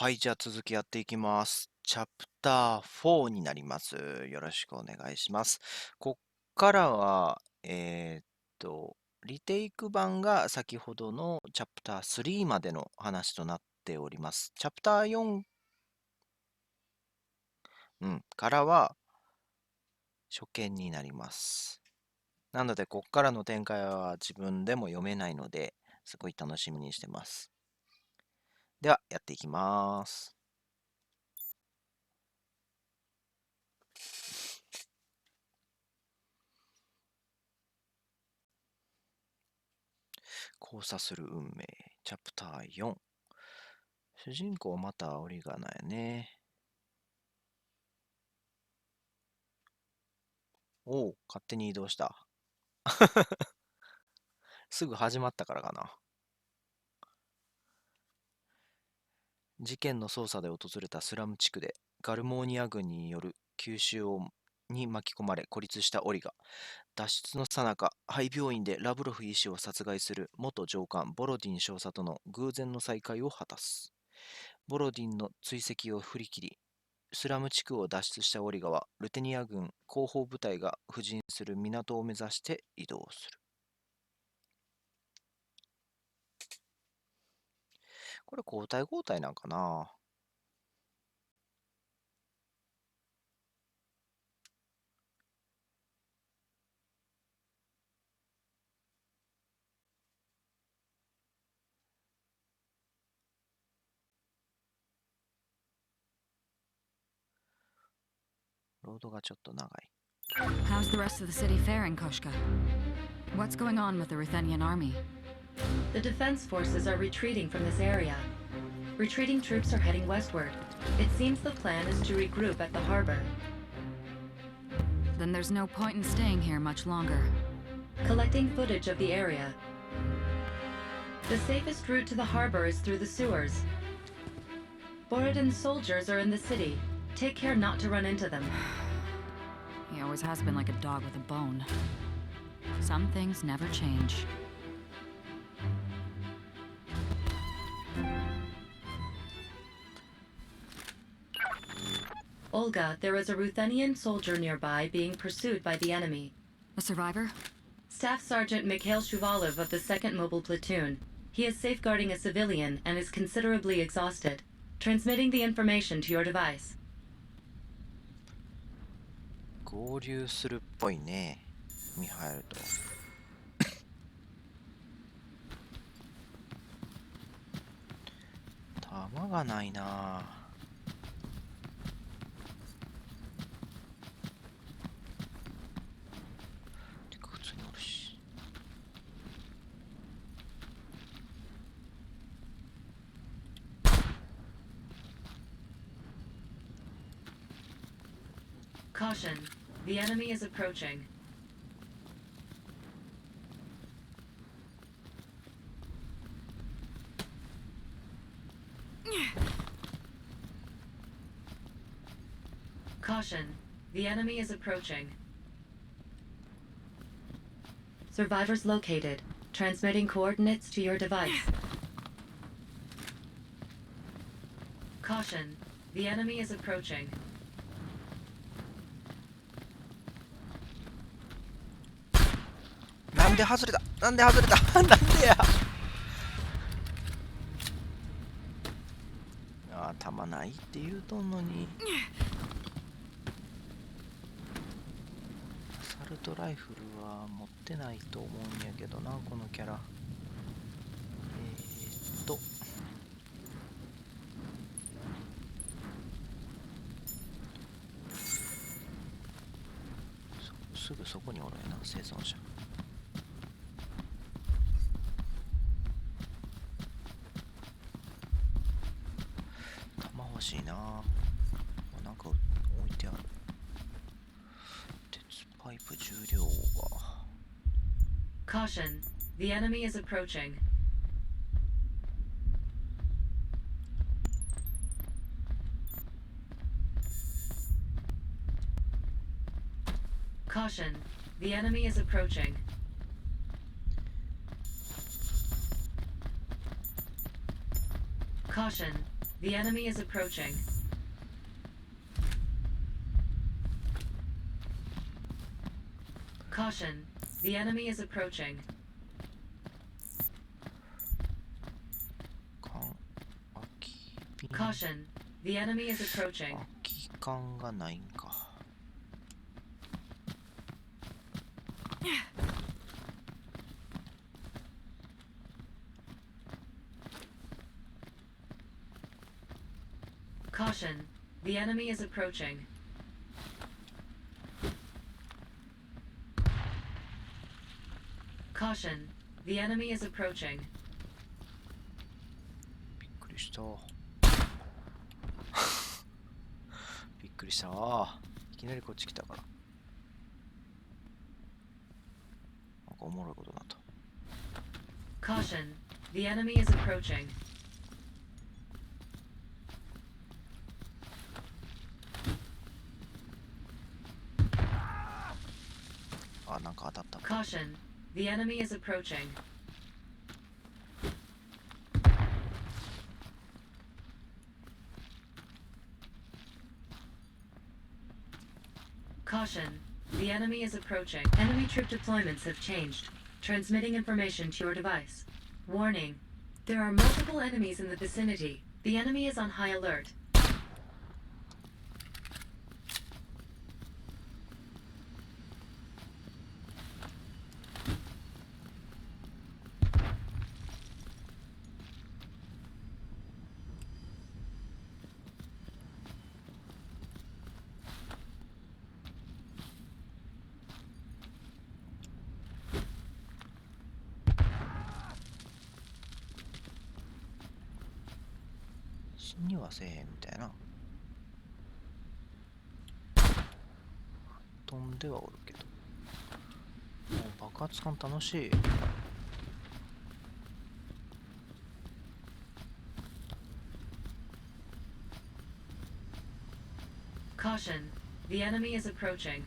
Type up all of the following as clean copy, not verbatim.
はい、じゃあ続きやっていきます。チャプター4になります。よろしくお願いします。こっからは、リテイク版が先ほどのチャプター3までの話となっております。チャプター4、からは初見になります。なので、こっからの展開は自分でも読めないので、すごい楽しみにしてます。では、やっていきます。交差する運命、チャプター4。主人公また折りがないね。おお、勝手に移動した。すぐ始まったからかな。事件の捜査で訪れたスラム地区でガルモーニア軍による急襲に巻き込まれ孤立したオリが脱出の最中、廃病院でラブロフ医師を殺害する元上官ボロディン少佐との偶然の再会を果たす。ボロディンの追跡を振り切り、スラム地区を脱出したオリガはルテニア軍後方部隊が布陣する港を目指して移動する。これ交代交代なんかな。ロードがちょっと長い。How's the rest of the city faring, Koshka? What's going on with the Ruthenian army? The defense forces are retreating from this area. Retreating troops are heading westward. It seems the plan is to regroup at the harbor. Then there's no point in staying here much longer. Collecting footage of the area. The safest route to the harbor is through the sewers. Borodin's soldiers are in the city. Take care not to run into them. He always has been like a dog with a bone. Some things never change. Olga, there is a Ruthenian soldier nearby being pursued by the enemy. A survivor? Staff Sergeant Mikhail Shuvalov of the 2nd Mobile Platoon. He is safeguarding a civilian and is considerably exhausted. Transmitting the information to your device. 合流するっぽいね。ミハエルと。弾がないな。てか普通におるし。Caution. The enemy is approaching. Caution. The enemy is approaching. Survivors located. Transmitting coordinates to your device. Caution. The enemy is approaching. なんで外れたなんで外れたなんでやあー、弾ないって言うとんのに。アサルトライフルは持ってないと思うんやけどな、このキャラ。すぐそこにおるやな、生存者。弾欲しいな。なんか置いてある。鉄パイプ重量が。Caution. The enemy is approaching. Caution. The enemy is approaching. Caution. The enemy is approaching. Caution. The enemy is approaching. 空き瓶。 Caution. The enemy is approaching. 空き缶がないんか。Caution. The enemy is approaching. Caution. The enemy is approaching. びっくりした。びっくりした。いきなりこっち来たから。なんかおもろいことになった。Caution. The enemy is approaching. あ、なんか当たった。Caution. The enemy is approaching. Caution. The enemy is approaching. Enemy troop deployments have changed. Transmitting information to your device. Warning. There are multiple enemies in the vicinity. The enemy is on high alert. 死にはせえへんみたいな。飛んではおるけど。もう爆発感楽しい。Caution. The enemy is approaching.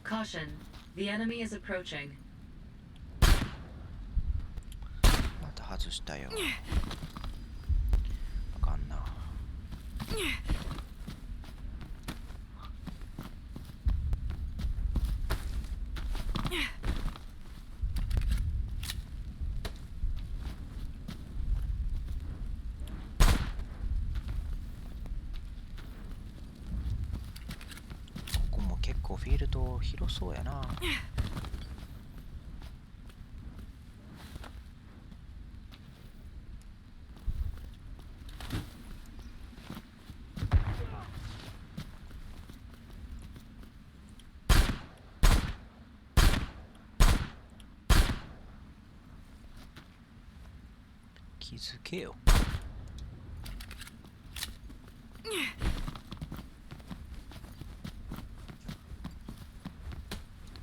Caution. The enemy is approaching. また外したよ。あかんな。ここも結構フィールド広そうやな。気づけよ。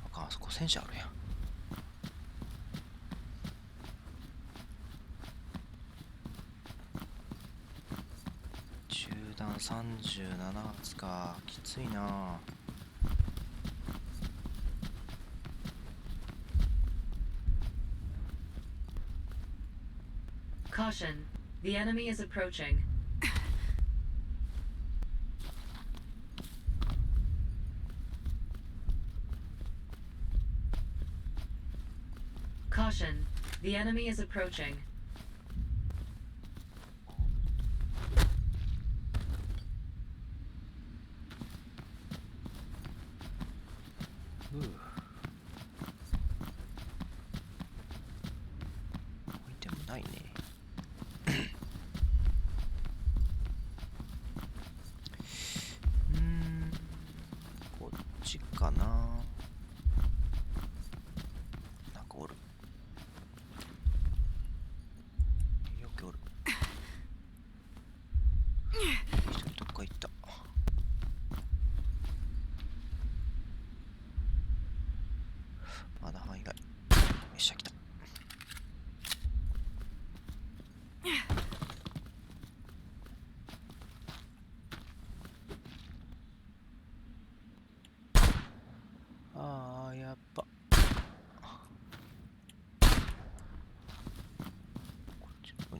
あかん、あそこ戦車あるやん。中弾37発か、きついな。Caution. The enemy is approaching. Caution. The enemy is approaching. うう。置いてもないね。こっちかな。なんかおる。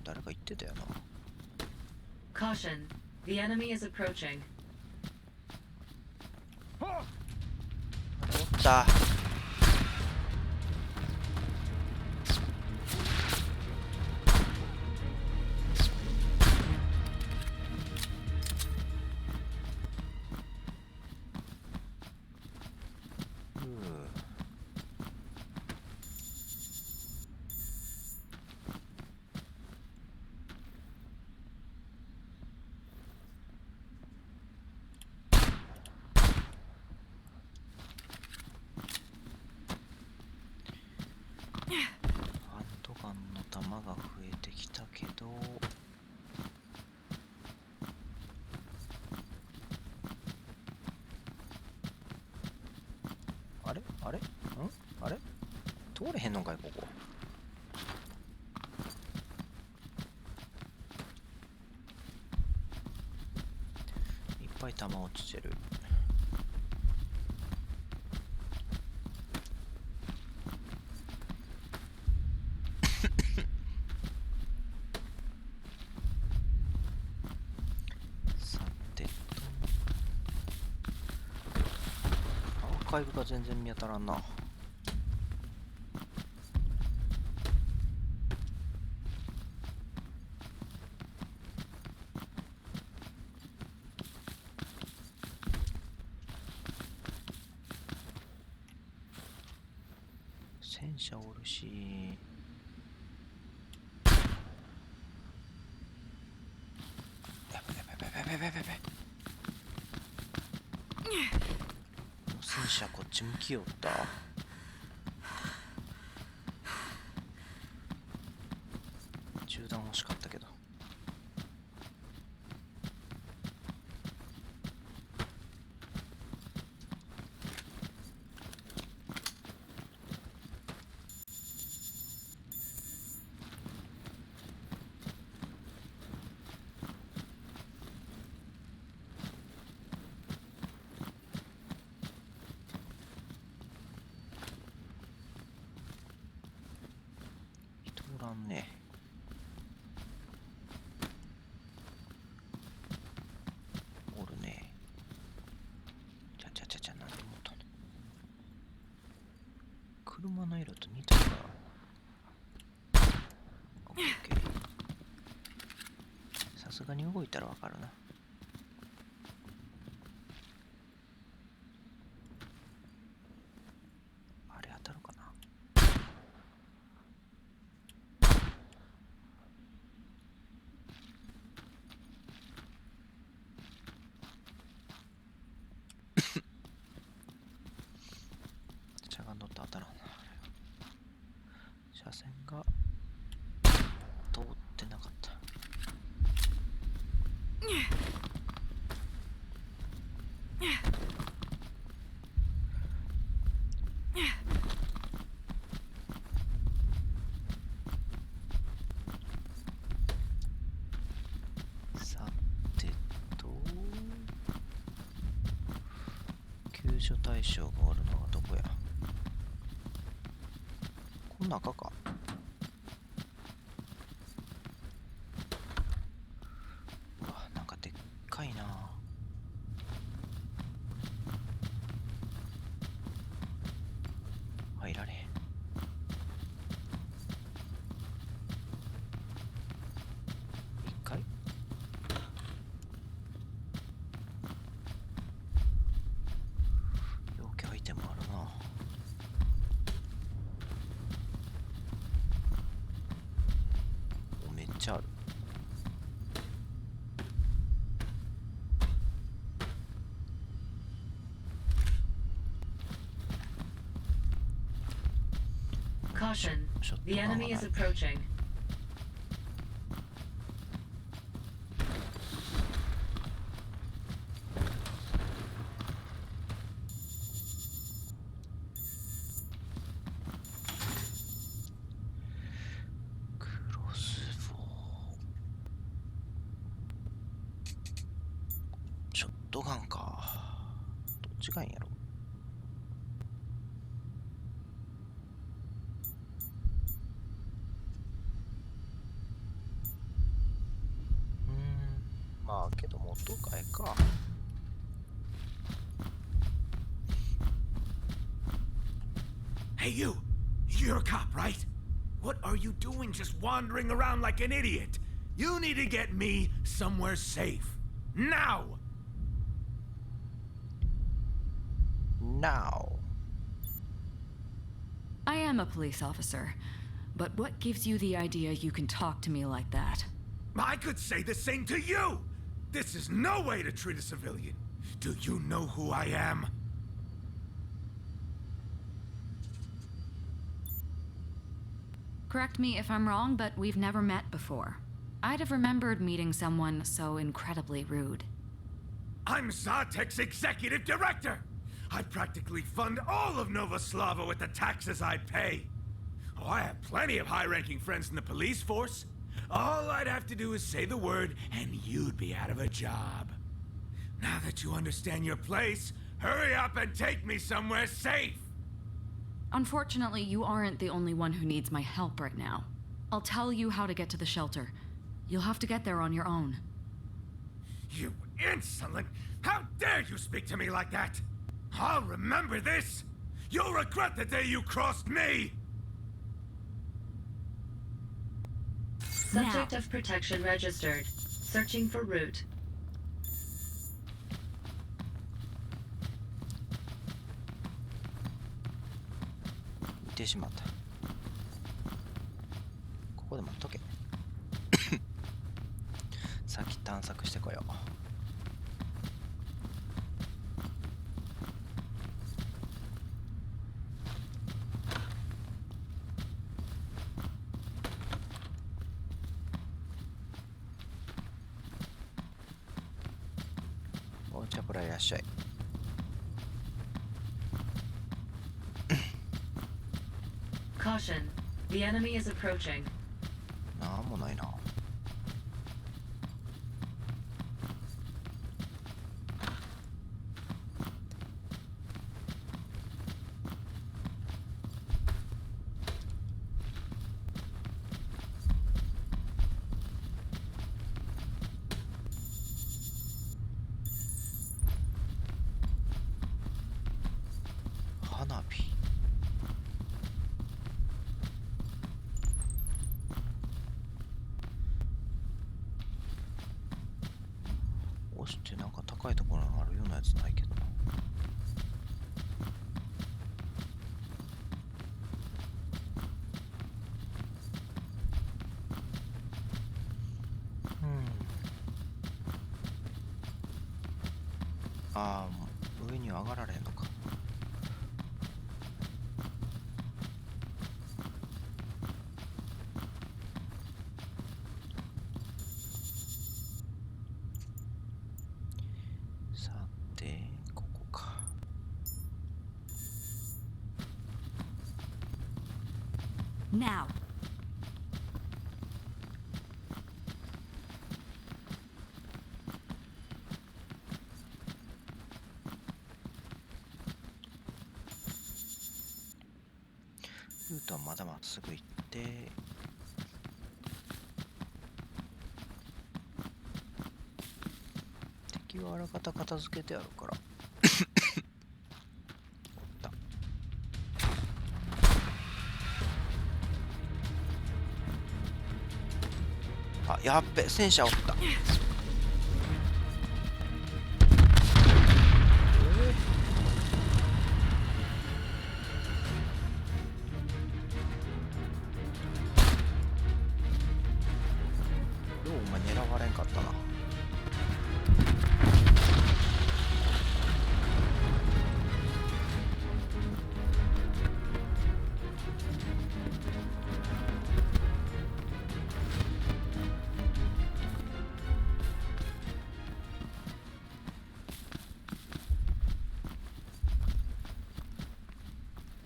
誰か言ってたよな。Caution, the enemy is approaching. おった。ハンドガンの弾が増えてきたけど、あれあれあれ通れへんのかいここ。いっぱい弾落ちてる。アーカイブが全然見当たらんな。戦車おるし、やべやべやべやべやべやべ。戦車こっち向きよった。銃弾欲しかったけど。おらんね。おるね。ちゃなんでもったの。車の色と似てるから。オッケー。さすがに動いたらわかるな。あれ当たるかな。しゃがんどって当たらんな。車線が通ってなかった。さてと、救助対象がおるのはどこや。この中か。うわ、なんかでっかいな。入られへん。一回容器入ってもあるな。お、めっちゃある。Caution, ショット the ガンは enemy な is い。 approaching. クロスボウ。ショットガンか。どっちがいいんやろ。ああ、けどもっとかえか。Hey, you! You're a cop, right? What are you doing just wandering around like an idiot? You need to get me somewhere safe. Now! Now. I am a police officer, but what gives you the idea you can talk to me like that? I could say the same to you! This is no way to treat a civilian. Do you know who I am? Correct me if I'm wrong, but we've never met before. I'd have remembered meeting someone so incredibly rude. I'm Zartek's executive director! I practically fund all of Nova Slava with the taxes I pay. Oh, I have plenty of high-ranking friends in the police force. All I'd have to do is say the word, and you'd be out of a job. Now that you understand your place, hurry up and take me somewhere safe! Unfortunately, you aren't the only one who needs my help right now. I'll tell you how to get to the shelter. You'll have to get there on your own. You insolent! How dare you speak to me like that? I'll remember this! You'll regret the day you crossed me! Subject of protection registered. Searching for route. 見てしまった。ここで待っとけ。さっき探索してこよう。お茶ぶらいらっしゃい。Caution. The enemy is approaching. なんもないな。花火。押してなんか高いところにあるようなやつないけどな。ああ、上には上がられへんのか。さて、ここか。Now. ルートはまだまっすぐ行って、敵はあらかた片付けてあるから。おった。あ、やっべ、戦車おった。ようお前狙われんかったな。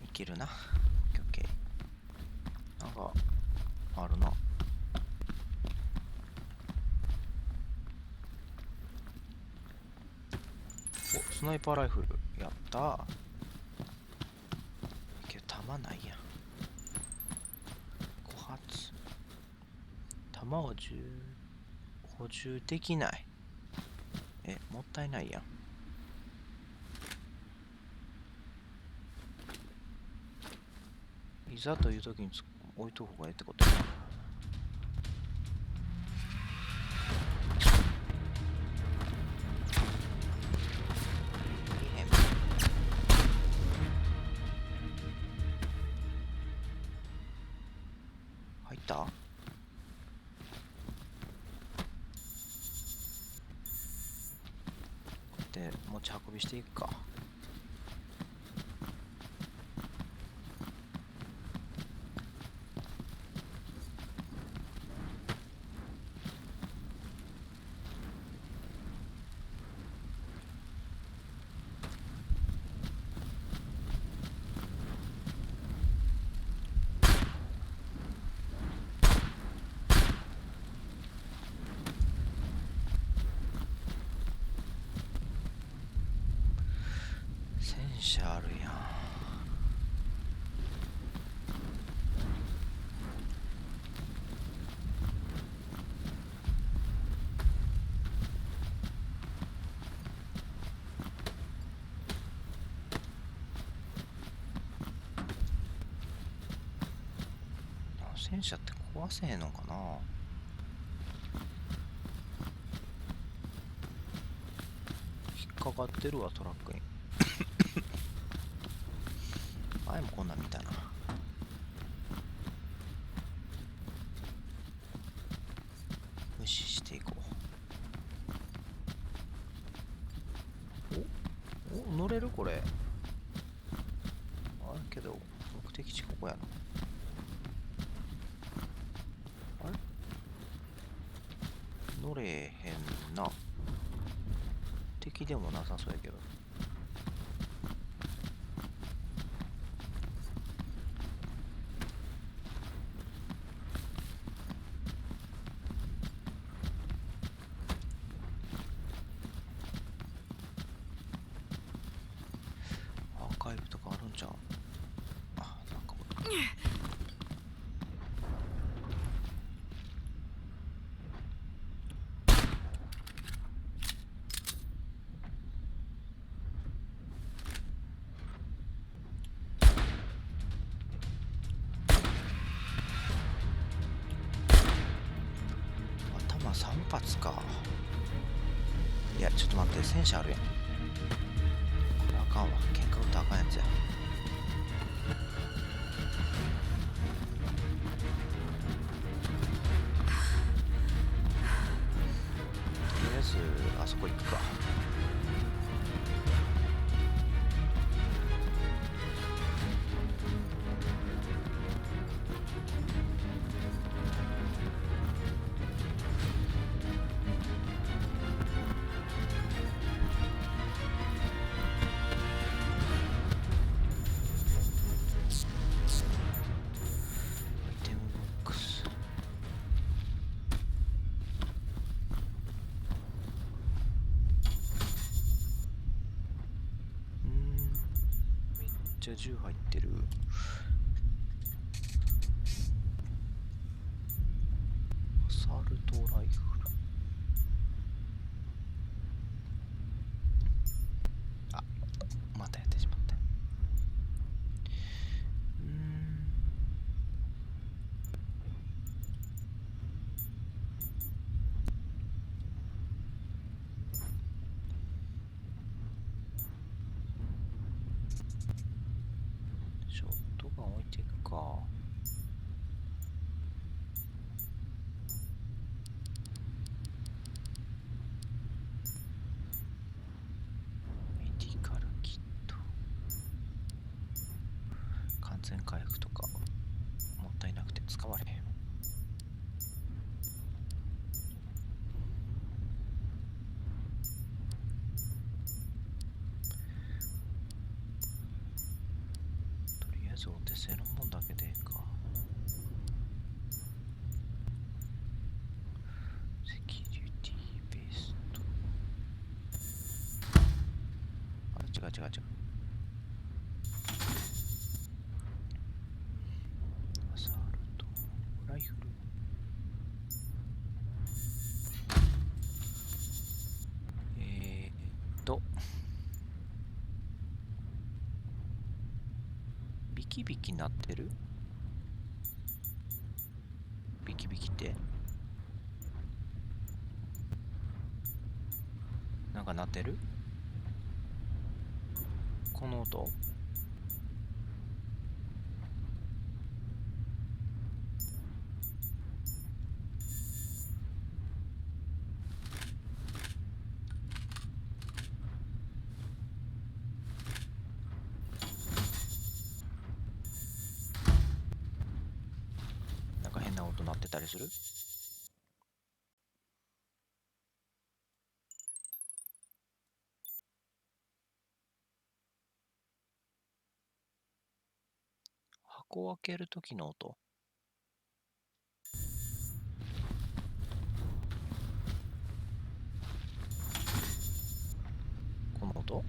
いけるな。オッケーオッケー。なんかあるな。お、スナイパーライフル。やったー。けど弾ないやん。5発。弾を補充できない。もったいないやん。いざという時に置いとく方がええってことやな。入った？で持ち運びしていくか。戦車あるやん。戦車って壊せへんのかな。引っかかってるわトラックに。前もこんなん見たな。無視していこう。お乗れるこれ。あるけど目的地ここやな。あれ乗れへんな。敵でもなさそうやけど。アーカイブとかあるんじゃん。あ、なんか頭3発か。いやちょっと待って、戦車あるやん。これあかんわ。喧嘩打ったらあかんやつや。とりあえずあそこ行くか。アイテムボックス。めっちゃ銃入ってる。アサルトライフル。あ、またやってしまった。ショットガン置いていくか。メディカルキット。完全回復とかもったいなくて使われへん。とりあえずお手製のもんだけでええか。セキュリティベスト。あれ違う違う違う。アサルトライフル。キビキなってる？ビキビキってなんか鳴ってる？この音？なんか変な音鳴ってたりする？箱を開けるときの音？この音？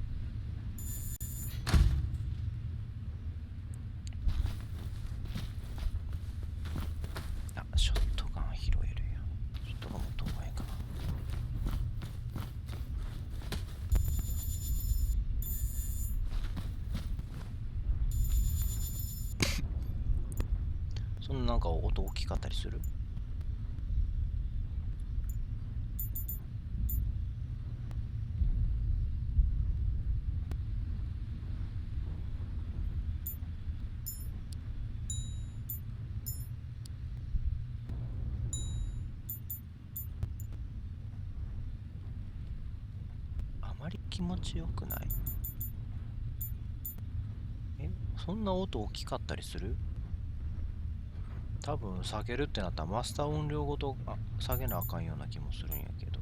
あ、ショットガン拾えるやん。ショットガン持った方がいいかな。そんななんか音大きかったりする？あまり気持ちよくない？そんな音大きかったりする？多分下げるってなったらマスター音量ごと下げなあかんような気もするんやけど。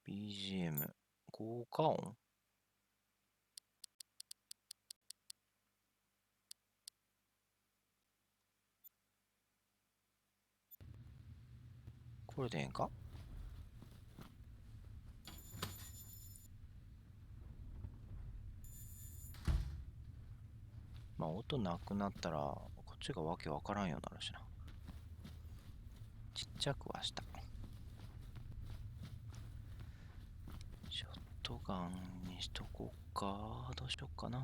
BGM 効果音？これでええんか？まあ音なくなったらこっちがわけわからんようになるしな。ちっちゃくはした。ショットガンにしとこうか。どうしようかな。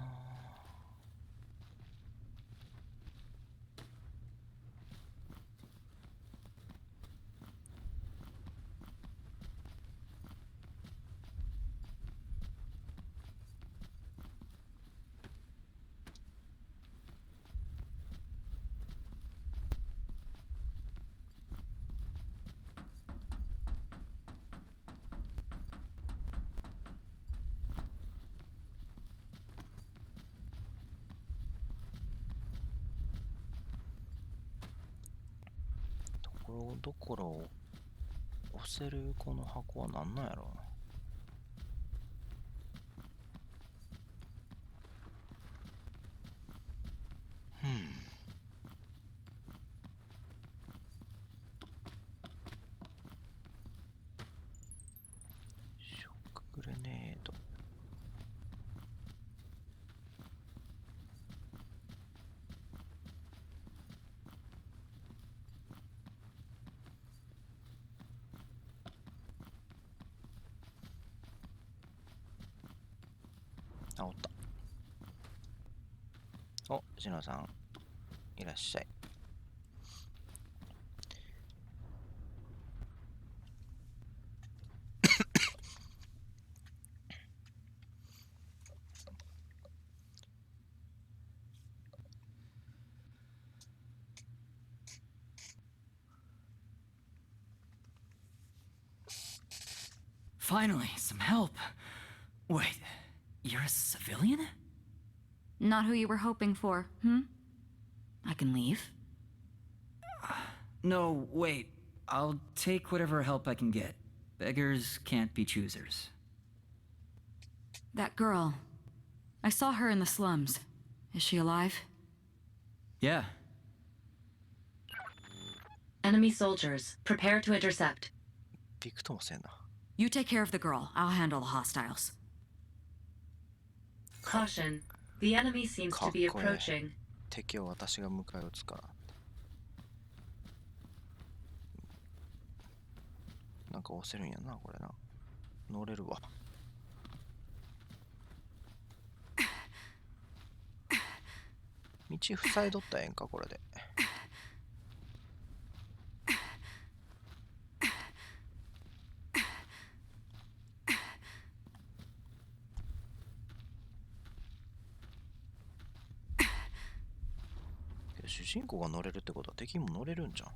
ところどころ押せるこの箱は何なんやろうな。ショックグレネード。あ、おった。お、しのさんいらっしゃい。Finally, some help. Wait, you're a civilian? Not who you were hoping for, hmm? I can leave. No, wait. I'll take whatever help I can get. Beggars can't be choosers. That girl. I saw her in the slums. Is she alive? Yeah. Enemy soldiers. Prepare to intercept. びくともせんな。You take care of the girl. I'll handle the hostiles. Caution. The enemy seems to be approaching. 敵を私が迎え撃つから。なんか押せるんやな、これな。乗れるわ。道塞いどったらええんか、これで。主人公が乗れるってことは敵も乗れるんじゃん。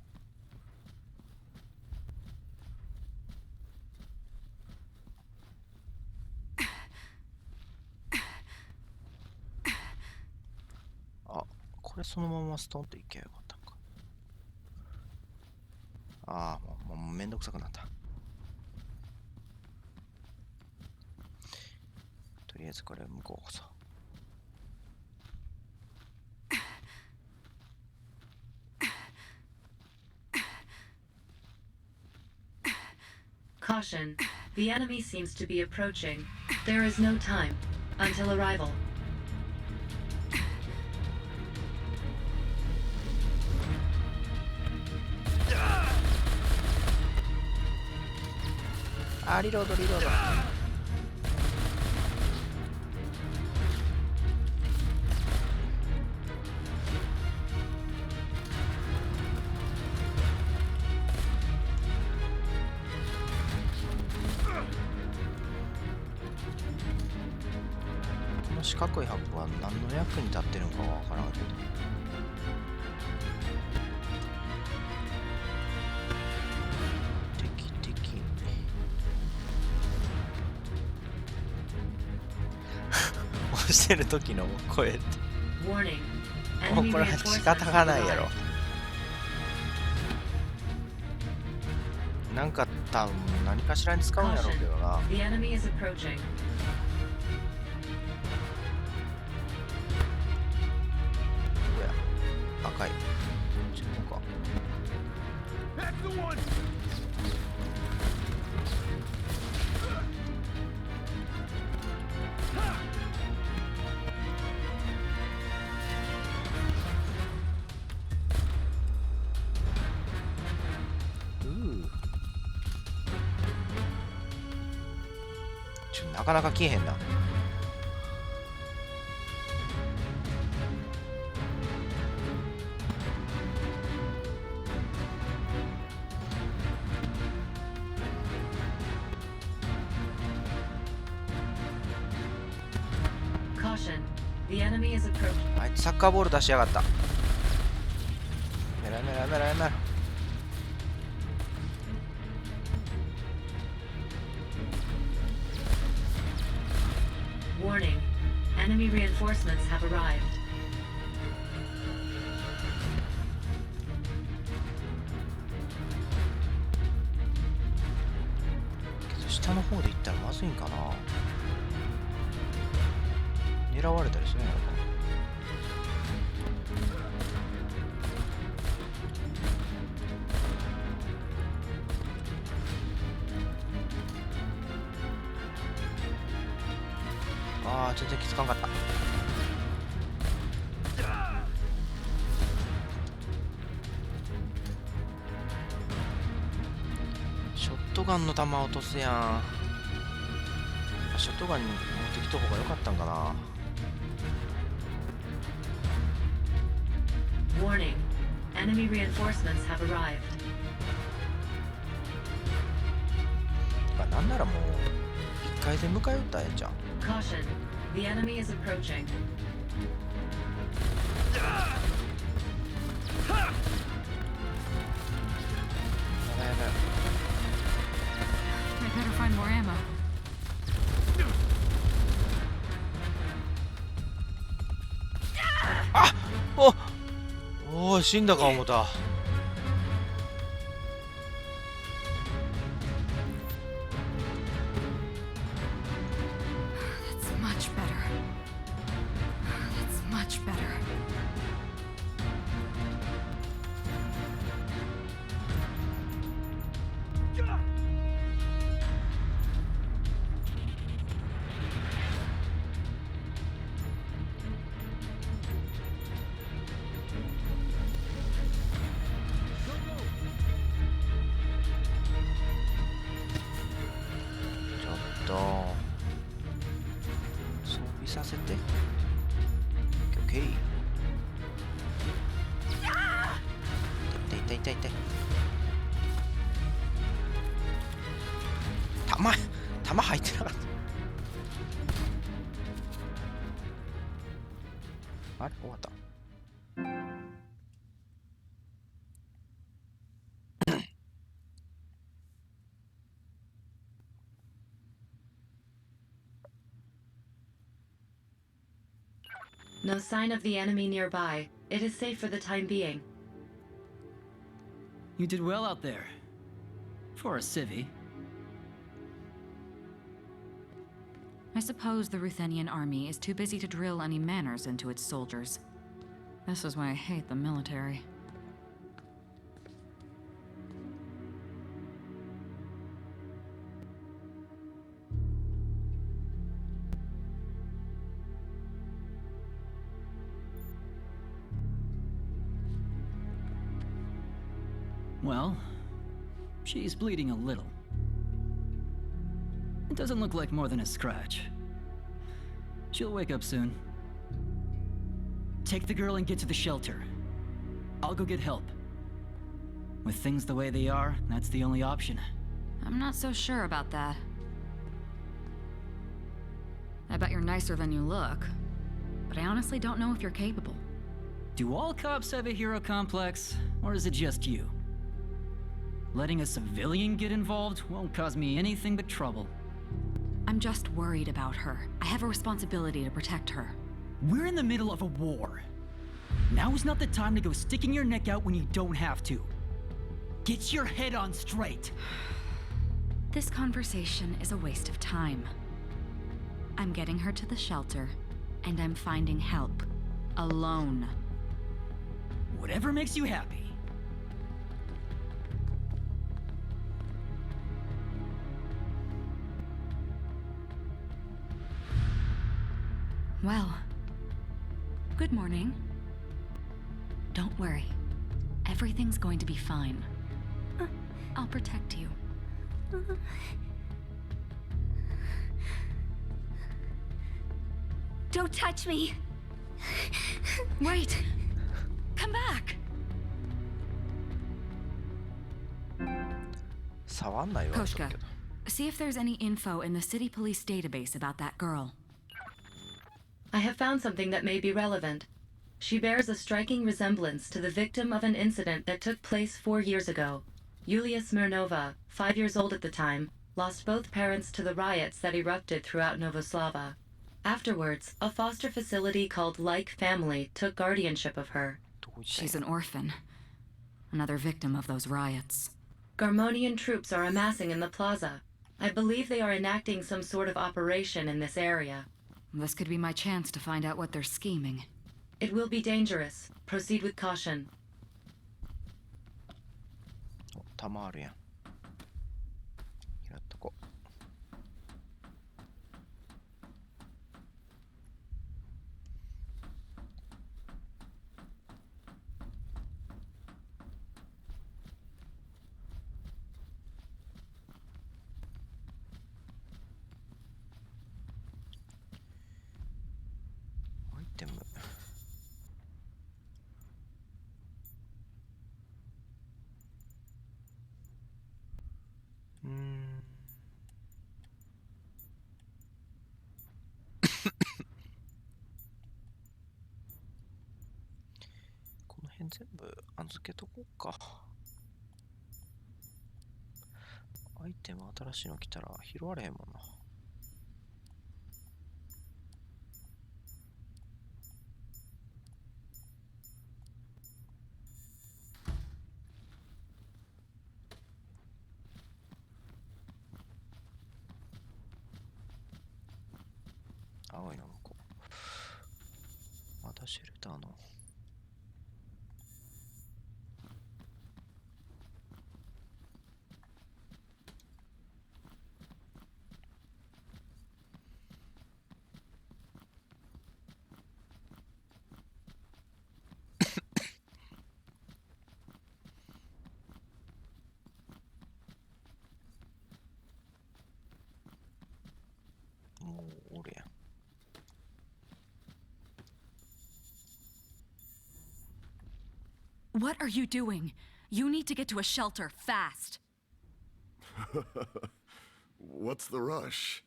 あ、これそのままストンといけばよかったのか。ああ、もうめんどくさくなった。とりあえずこれ向こうこそ。Caution. The enemy seems to be approaching. There is no time until arrival. あ、リロード、リロード。この四角い箱は何の役に立ってるのかは分からんけど。押してる時の声ってもうこれは仕方がないやろ。なんか多分何かしらに使うんやろうけどな。The enemy is approaching. どこや、赤い。こっちの方か。なかなか消えへんな。あいつサッカーボール出しやがった。やめろやめろやめろやめろ。Warning. Enemy reinforcements have arrived. 下の方で行ったらまずいんかな。狙われたりするんやろか。ああ、全然気づかんかった。ショットガンの弾落とすやん。ショットガンに持ってきた方が良かったんかな。Warning. Enemy reinforcements have arrived. なんならもう1回で迎え撃ったらええんじゃん。Caution. The enemy is approaching. やばいやばい。I better find more ammo. あおお、死んだか思った。That's much better. That's much better. こさせて。オッケー。痛い痛い痛い痛い。弾入ってなかった。あれ終わった。No sign of the enemy nearby. It is safe for the time being. You did well out there. For a civvy. I suppose the Ruthenian army is too busy to drill any manners into its soldiers. This is why I hate the military. Well, she's bleeding a little. It doesn't look like more than a scratch. She'll wake up soon. Take the girl and get to the shelter. I'll go get help. With things the way they are, that's the only option. I'm not so sure about that. I bet you're nicer than you look, but I honestly don't know if you're capable. Do all cops have a hero complex, or is it just you? Letting a civilian get involved won't cause me anything but trouble. I'm just worried about her. I have a responsibility to protect her. We're in the middle of a war. Now is not the time to go sticking your neck out when you don't have to. Get your head on straight. This conversation is a waste of time. I'm getting her to the shelter, and I'm finding help. Alone. Whatever makes you happy. Well, good morning. Don't worry. Everything's going to be fine. I'll protect you. Don't touch me! Wait! Come back! 触んないわ。 Koshka, see if there's any info in the city police database about that girl. I have found something that may be relevant. She bears a striking resemblance to the victim of an incident that took place 4 years ago. Yulia Smirnova, 5 years old at the time, lost both parents to the riots that erupted throughout Novoslava. Afterwards, a foster facility called Like Family took guardianship of her. She's an orphan. Another victim of those riots. Garmonian troops are amassing in the plaza. I believe they are enacting some sort of operation in this area. This could be my chance to find out what they're scheming. It will be dangerous. Proceed with caution. 弾あるやん。やっとこう。アイテム。この辺全部預けとこうか。アイテム新しいの来たら拾われへんもんな。青いの向こう。またシェルターの。もうおるやん。What are you doing? You need to get to a shelter fast. What's the rush?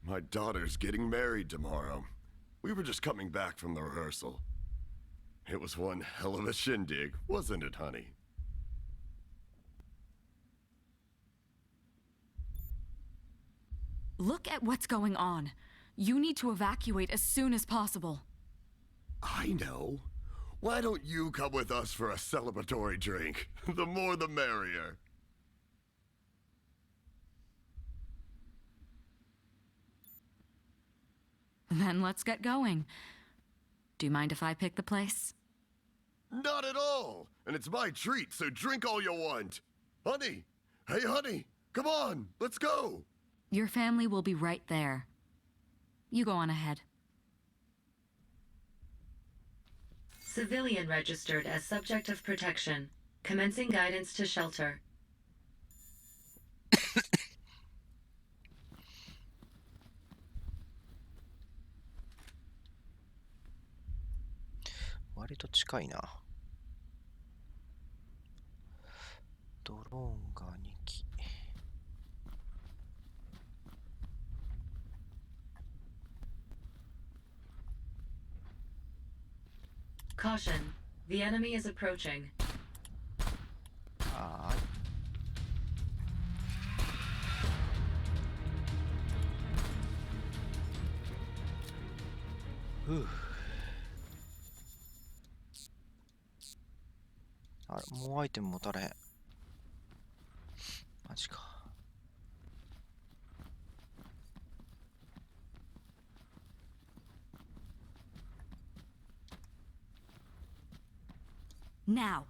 My daughter's getting married tomorrow. We were just coming back from the rehearsal. It was one hell of a shindig, wasn't it, honey? Look at what's going on. You need to evacuate as soon as possible. I know. Why don't you come with us for a celebratory drink? The more the merrier. Then let's get going. Do you mind if I pick the place? Not at all! And it's my treat, so drink all you want. Honey! Hey, honey! Come on! Let's go! Your family will be right there. You go on ahead. Civilian registered as subject of protection. Commencing guidance to shelter. 割と近いな。ドローンが2機。Caution. The enemy is approaching. はーい。ふう。あれ、もうアイテム持たれへん。マジか。Now.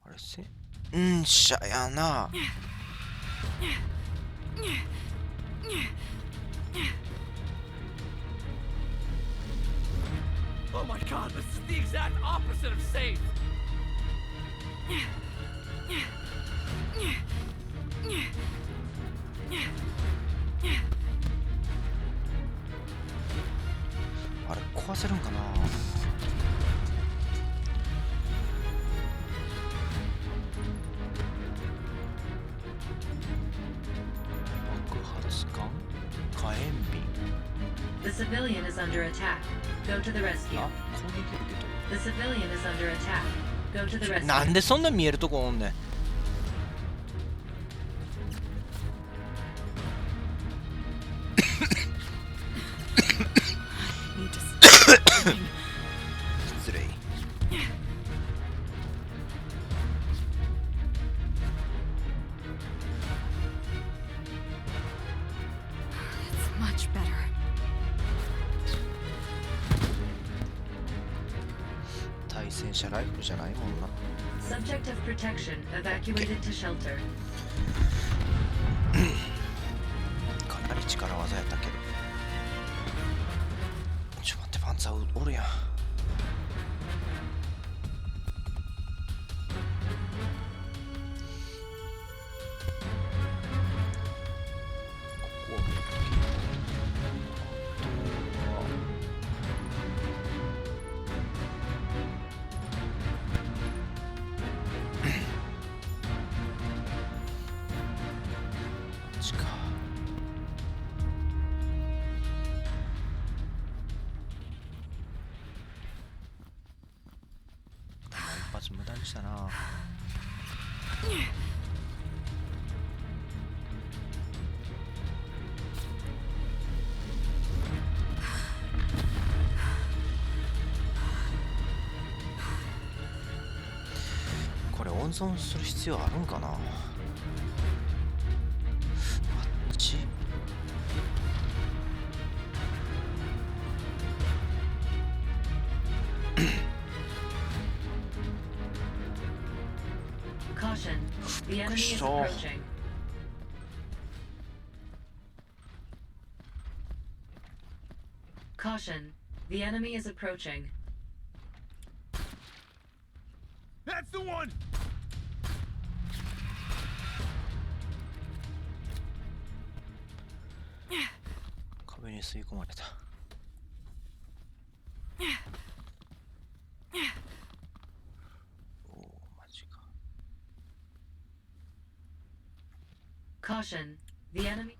あれうんしゃやな。Oh my god, this is the exact opposite of safe! あれ壊せるんかな。爆発管火炎瓶。 The civilian is under attack. Go to the rescue. あ、攻撃受けた。 The civilian is under attack. Go to the rescue. なんでそんな見えるとこおんねん。失礼。It's much better. 対戦車ライフルじゃないもんな。 Subject of protection evacuated to shelter. かなり力技やったけど。ちょっと待って、パンツァーおるやん。ここは持っとけ。あとはこっちか。一発無駄にしたな。これ温存する必要あるんかな。あっち。Caution. The enemy is Kuso. approaching. Caution. The enemy is approaching. に吸い込まれた。おお、マジか。Caution, the enemy.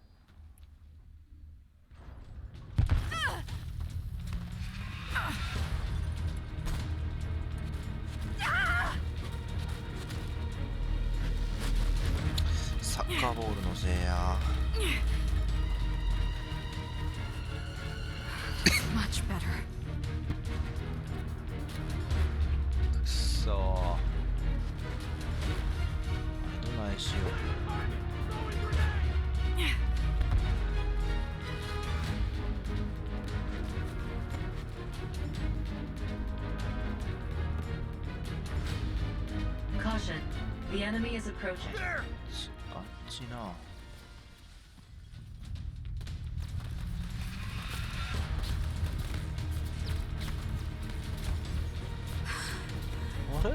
サッカーボールのせいや。Much better. くっそー。どないしよう。Caution, the enemy is approaching. あっちな。あれ？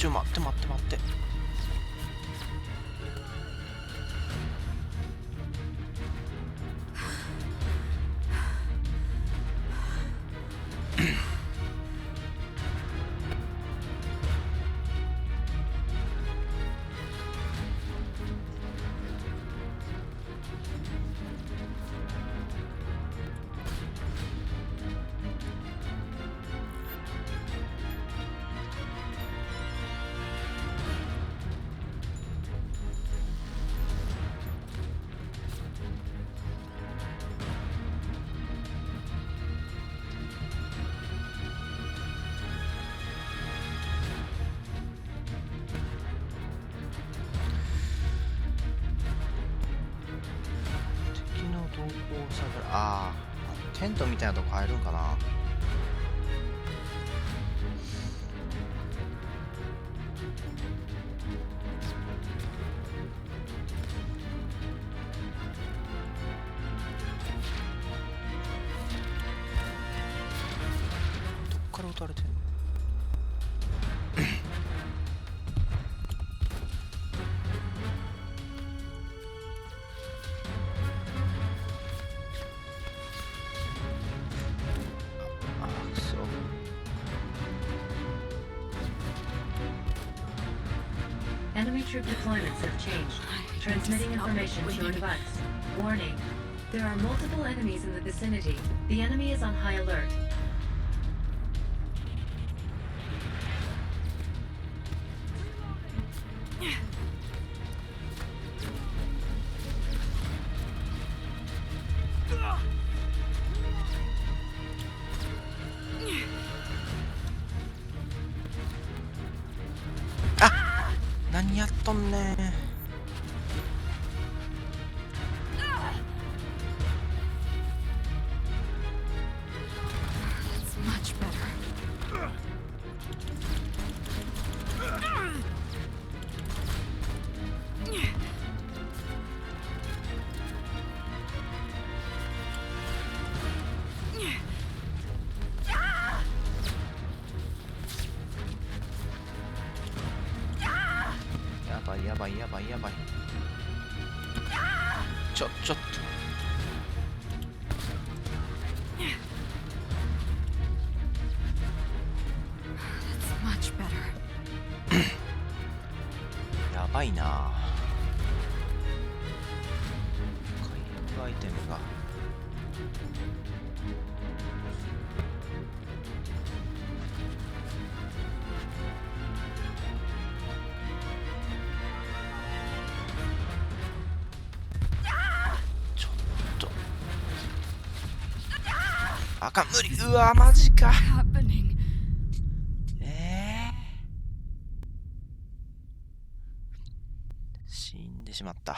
待って待って待って。ああ、テントみたいなとこ入るんかな。どっから撃たれてんの？Enemy troop deployments have changed. Transmitting information to your device. Warning. There are multiple enemies in the vicinity. The enemy is on high alert. Ah! 何やっとんねん。Much better. やばいやばいやばい。ちょっと。Much better. やばいな。回復アイテムが。ちょっと。あかん、無理。うわ、マジか。Happening. 死んでしまった。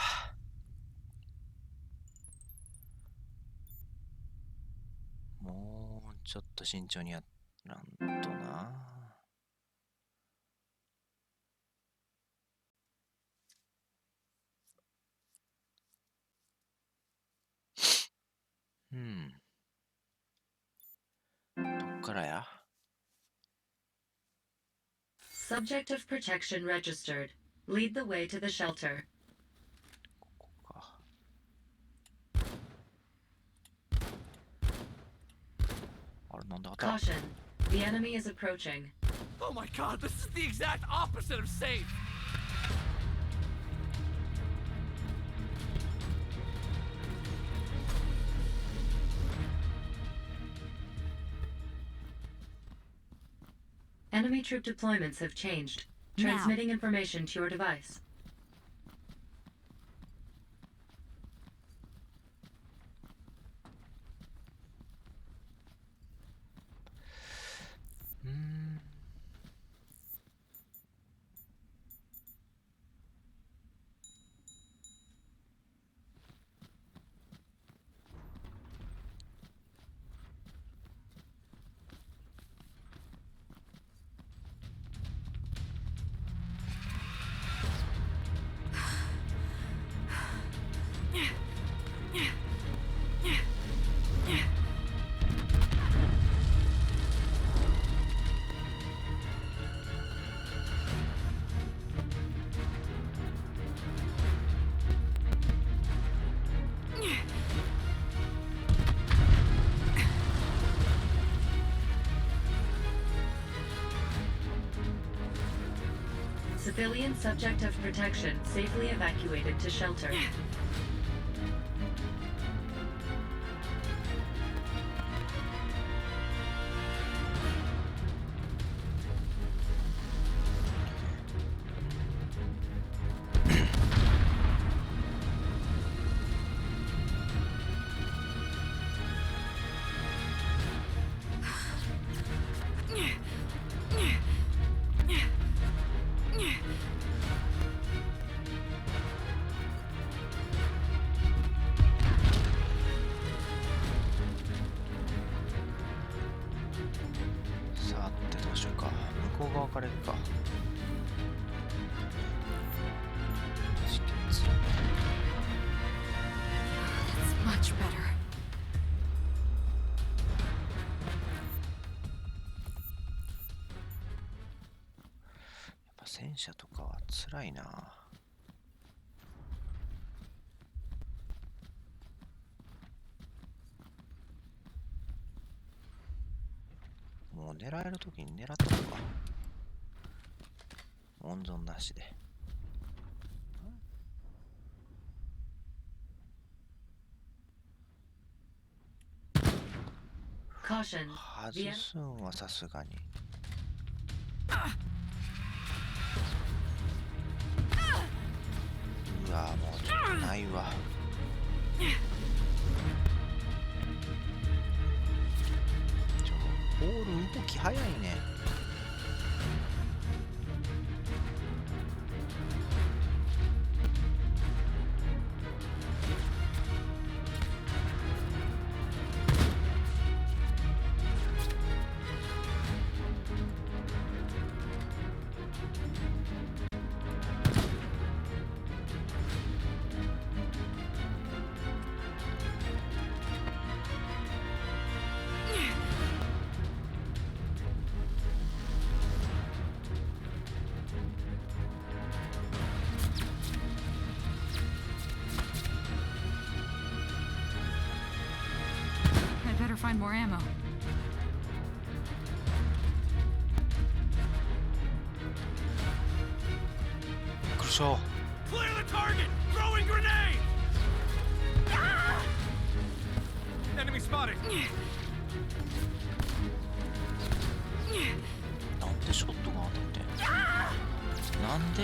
もうちょっと慎重にやらんとな。どっからや？ Subject of protection registered. Lead the way to the shelter. ここか。あれなんだ、あた。 Caution. The enemy is approaching. Oh my god, this is the exact opposite of safe! Enemy troop deployments have changed. Now. Transmitting information to your device. Civilian subject of protection safely evacuated to shelter. Much better. やっぱ戦車とかは辛いな。もう狙えるときに狙ったのか。温存なしで。Caution. 外すんはさすがに。うわもうちょっとないわ。ボール動き早いね。Find more ammo. びっくりした。 Clear the target! Throwing grenade! Enemy spotted! なんでショットが当たってなんで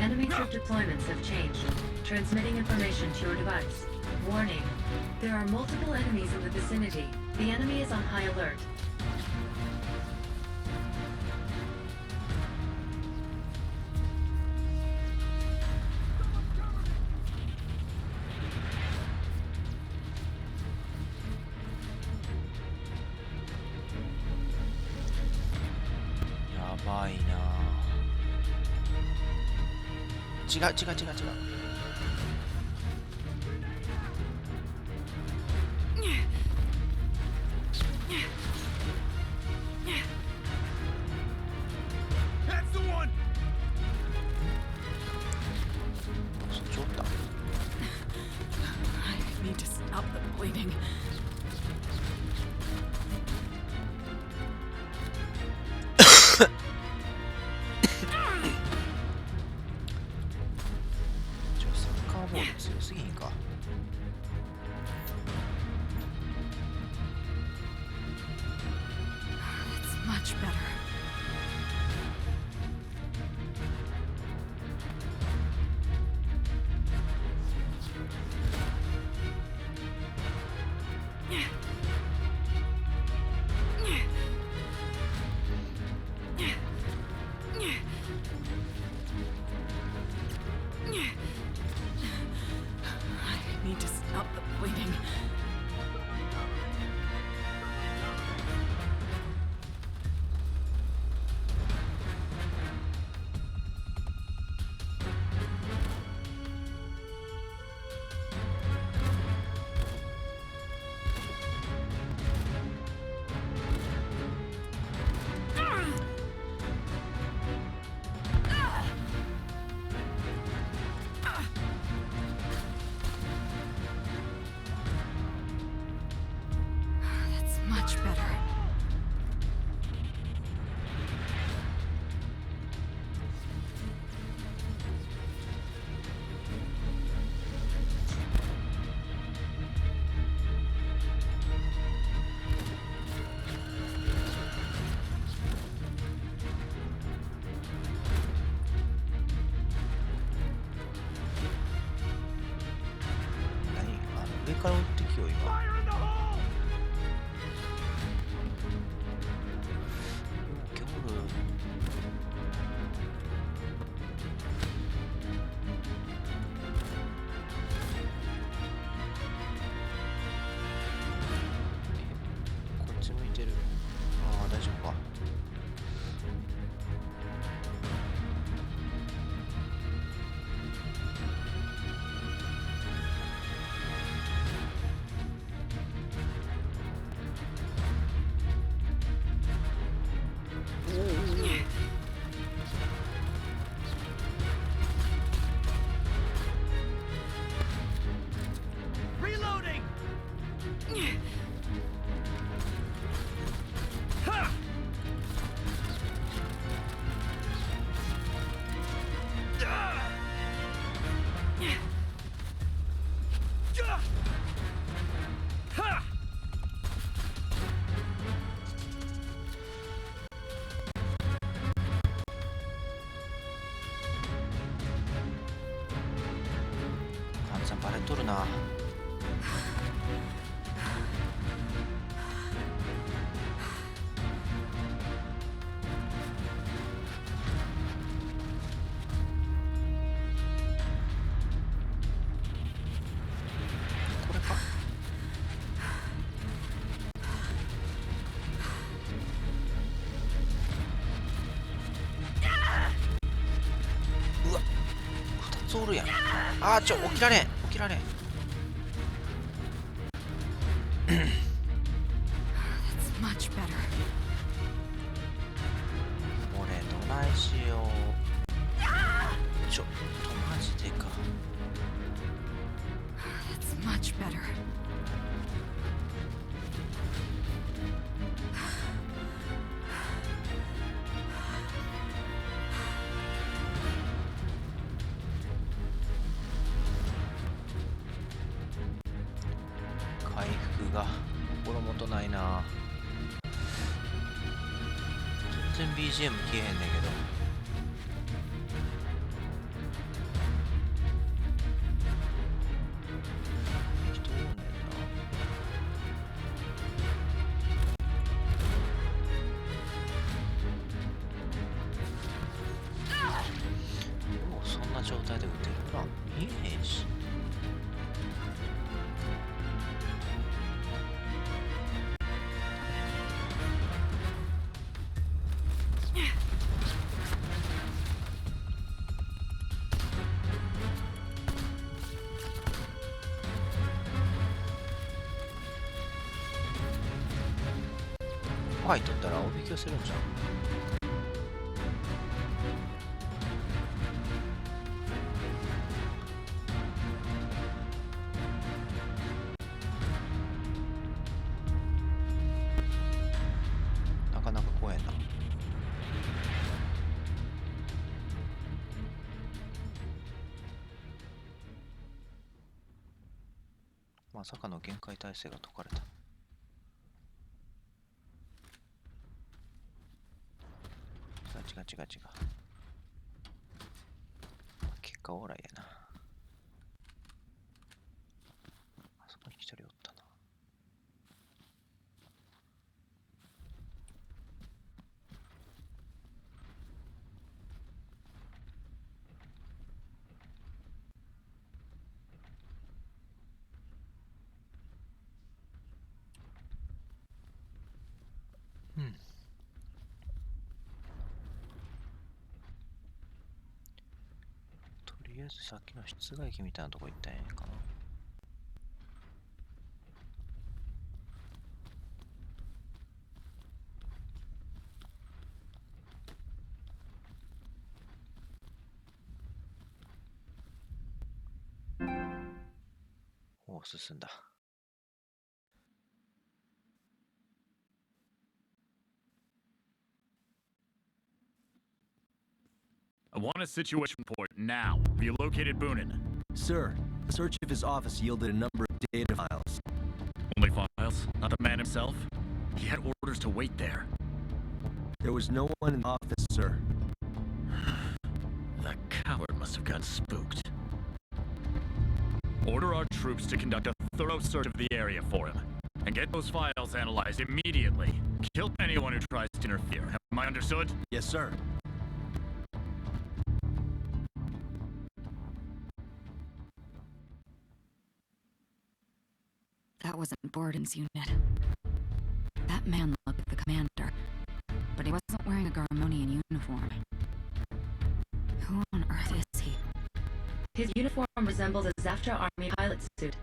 Enemy troop deployments have changed. Transmitting information to your device. Warning. There are multiple enemies in the vicinity. The enemy is on high alert.違う。か。That's much better. I need to stop the bleeding. That's much better.何？上から撃ってきよ今。今日おる。こっち向いてる。ああ、大丈夫か。Reloading! Ha! カメさんバレとるな。これか。うわ、2つおるやん。あー起きられん起きられん。That's much better. これどないしよう。ちょっとマジでか。 That's much better. 回復が心もとないな。全然 BGM 消えへんねんけど。人おんねんな。もうそんな状態で撃てるな。見えへんし。入っとったらおびき寄せるんじゃん。なかなか怖えな。まさかの限界耐性が解かれた。違う。結果オーライやな。あそこに一人おったな。とりあえずさっきの室外機みたいなとこ行ったんやかな。おお、進んだ。I want a situation report now. Have you located Boonin? Sir, a search of his office yielded a number of data files. Only files? Not the man himself? He had orders to wait there. There was no one in the office, sir. That coward must have gotten spooked. Order our troops to conduct a thorough search of the area for him. And get those files analyzed immediately. Kill anyone who tries to interfere. Am I understood? Yes, sir. That wasn't Borden's unit. That man looked like the commander, but he wasn't wearing a Garmonian uniform. Who on earth is he? His uniform resembles a Zaftra army pilot suit.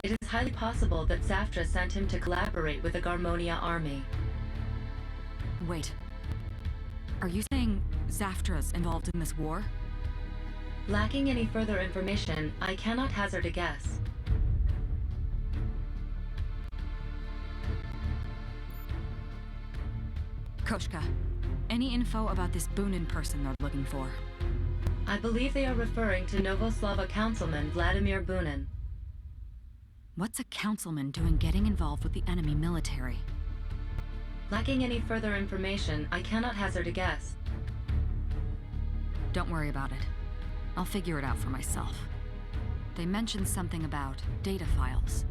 It is highly possible that Zaftra sent him to collaborate with the Garmonia army. Wait. Are you saying Zaftra's involved in this war? Lacking any further information, I cannot hazard a guess. Koshka, any info about this Boonin person they're looking for? I believe they are referring to Novoslava councilman Vladimir Boonin. What's a councilman doing getting involved with the enemy military? Lacking any further information, I cannot hazard a guess. Don't worry about it. I'll figure it out for myself. They mentioned something about data files.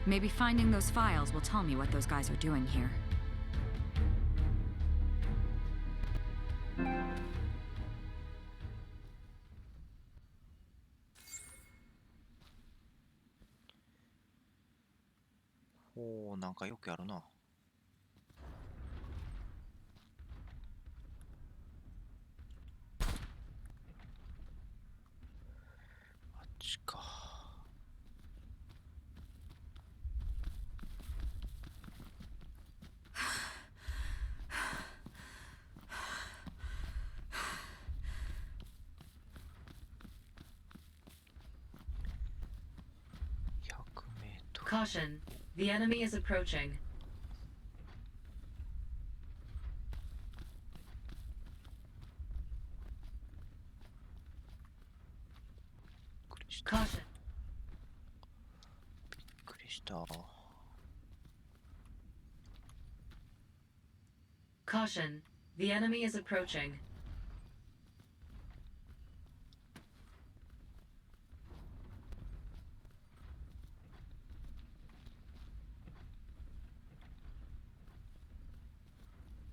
Maybe finding those files will tell me what those guys are doing here.おお、なんかよくやるな。あっちか。100 Caution, the enemy is approaching. Caution. びっくりした。 Caution, the enemy is approaching.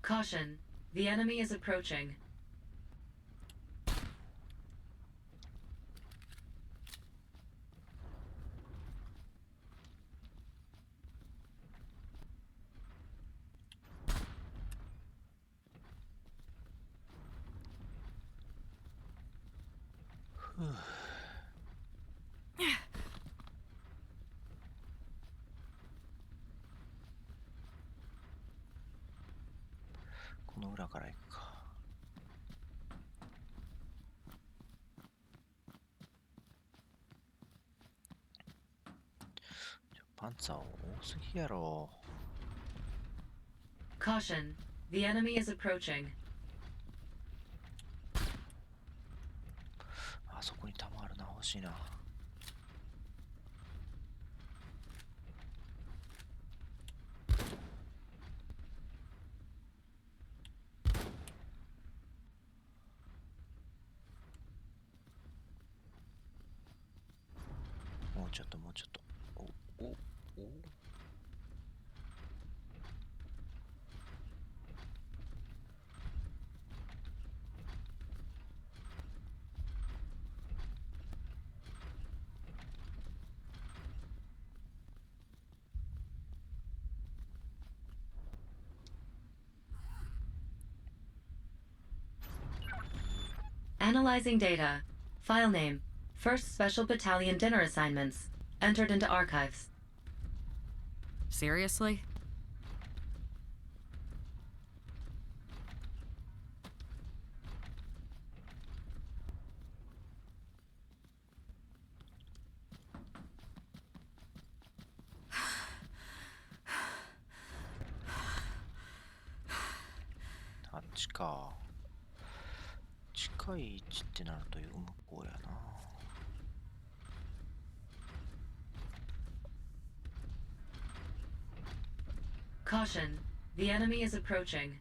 Caution, the enemy is approaching. Whew. この裏から行くか。パンツァー多すぎやろ。 Caution, the enemy is approaching. あそこに弾あるな、欲しいな。ちょっともうちょっと。おおお。Analyzing data. File name. First Special Battalion dinner assignments. Entered into archives. Seriously?あっちか。近い位置ってなると向こうやな。Caution. The enemy is approaching.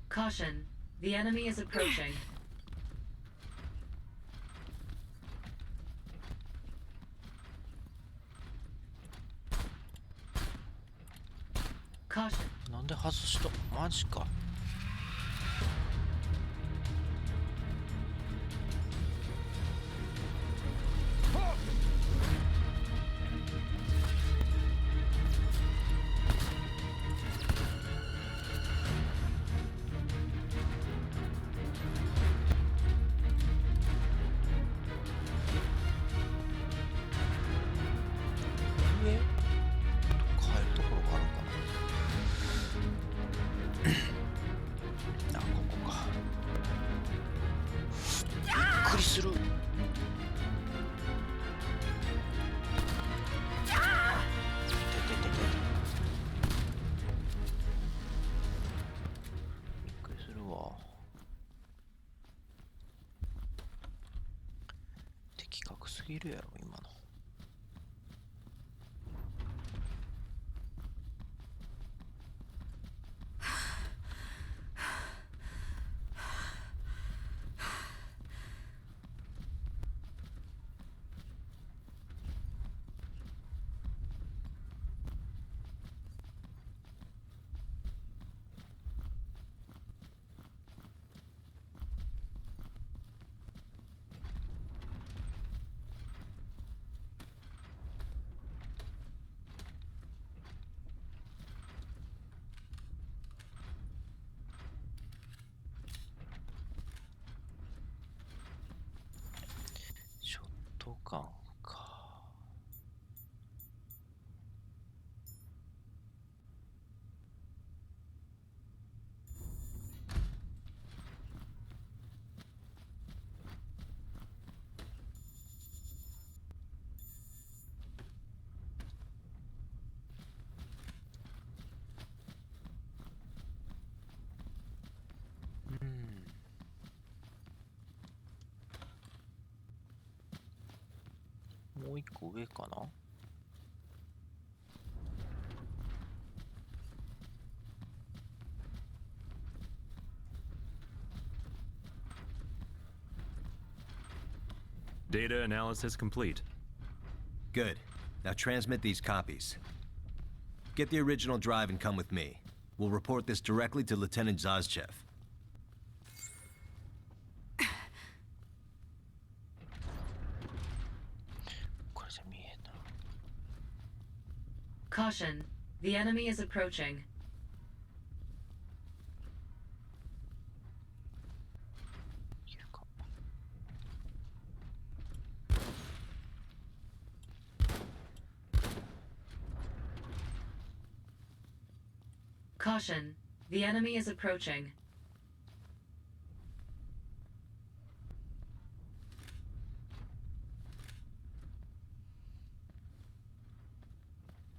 Caution. The enemy is approaching. Caution. なんで外した？マジか。上？変えるところがあるかな。あ、ここか。びっくりする。びっくりするわ。的確すぎるやろ今の。ショットガンか。もう一個上かな。Data analysis complete. Good. Now transmit these copies. Get the original drive and come with me. We'll report this directly to Lieutenant Zazchev. Caution. The enemy is approaching. Caution. The enemy is approaching.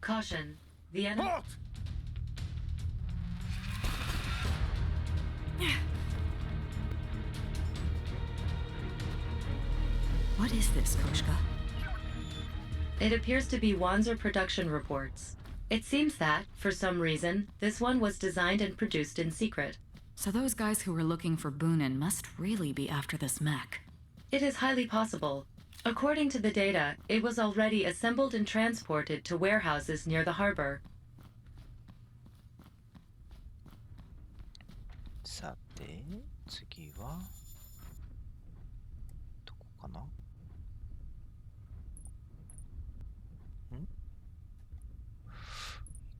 Caution. The enemy. Halt! What is this, Koshka? It appears to be Wanzer production reports. It seems that, for some reason, this one was designed and produced in secret. So those guys who were looking for Boonin must really be after this mech. It is highly possible. According to the data, it was already assembled and transported to warehouses near the harbor. さて、次はどこかな？ん？行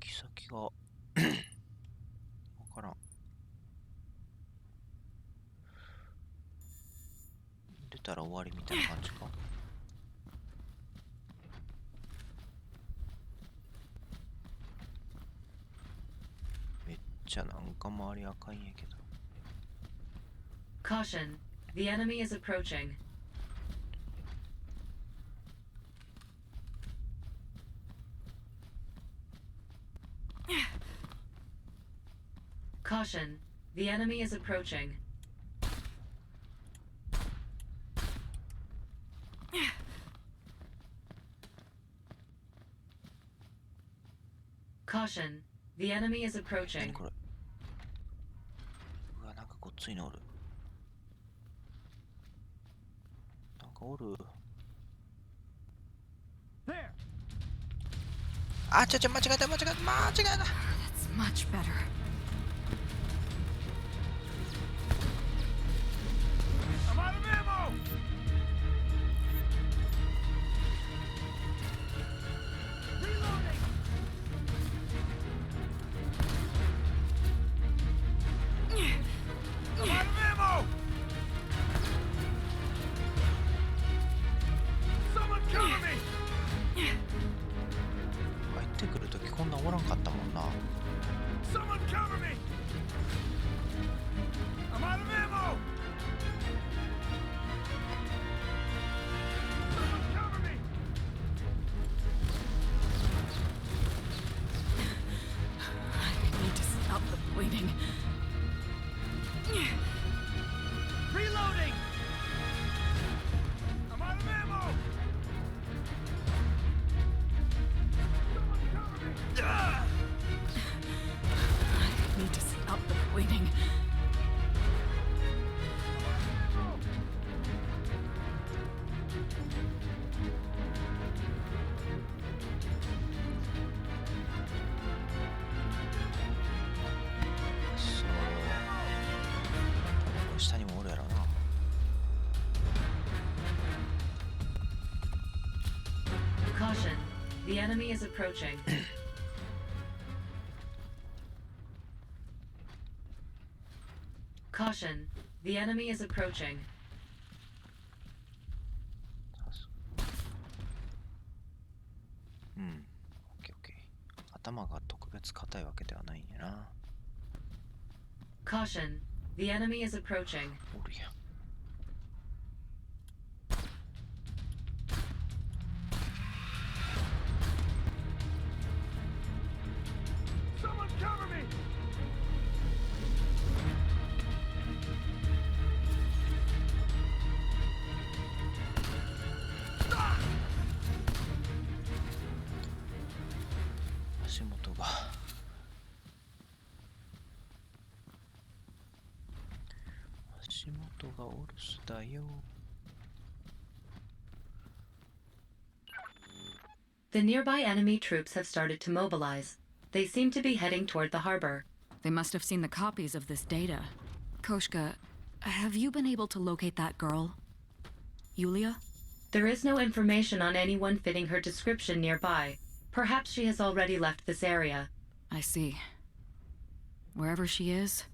き先がわからん。出たら終わりみたいな感じか。めっちゃなんか周り赤いんやけど。Caution, the enemy is approaching. Caution, the enemy is approaching. Caution, the enemy is 何 approaching. これ？うわ、なんかごっついのおる。なんかおる。あ、間違えた。That's much better. I'm out of ammo! Reloading! I'm out of ammo! Someone cover me! 入ってくるときこんなおらんかったもんな。Someone cover me! I'm out of ammo! Someone cover me! I need to stop the bleeding. Reloading! I'm out of ammo! Someone cover me! Ah! I need to stop the bleeding.そう。下にもおるやろな。Caution, the enemy is approaching. Caution, the enemy is approaching. うん。オッケーオッケー。頭が特別硬いわけではないんやな。Caution, the enemy is approaching. おるやん。Someone cover me! Ah! 足元が。足元がお留守だよ。The nearby enemy troops have started to mobilize. They seem to be heading toward the harbor. They must have seen the copies of this data. Koshka, have you been able to locate that girl? Yulia? There is no information on anyone fitting her description nearby. Perhaps she has already left this area. I see. Wherever she is,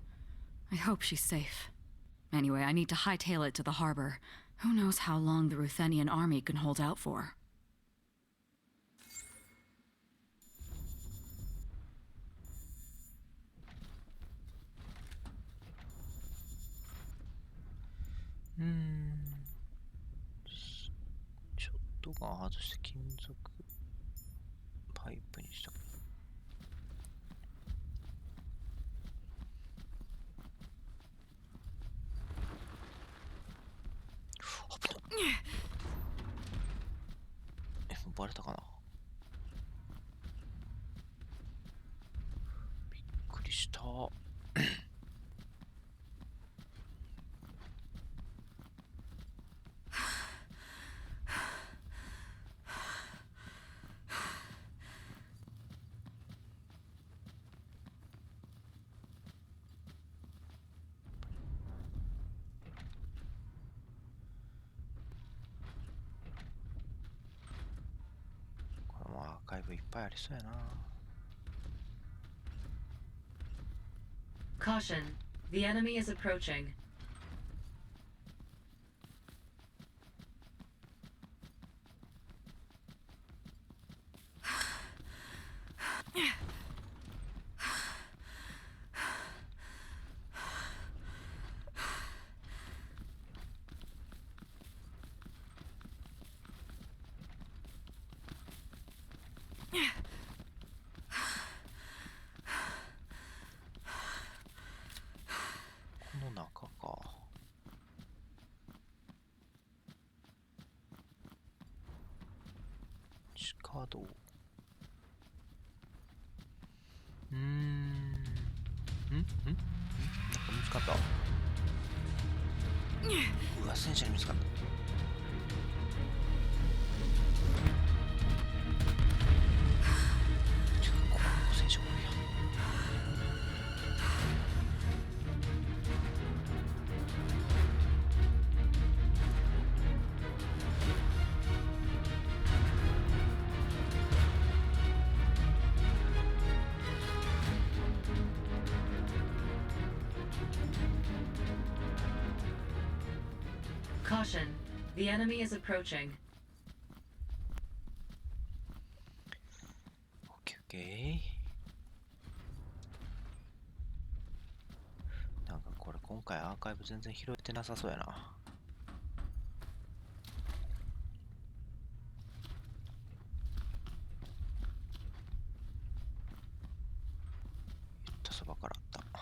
I hope she's safe. Anyway, I need to hightail it to the harbor. Who knows how long the Ruthenian army can hold out for. ショットガン外して金属パイプにした。バレたかな。した。これもアーカイブいっぱいありそうやな。Caution, the enemy is approaching.カード。なんか見つかった。うわ、戦車に見つかった。ここの戦車おるやん。Caution, the enemy is approaching. オッケーオッケー。なんかこれ今回アーカイブ全然拾えてなさそうやな。言ったそばからあった。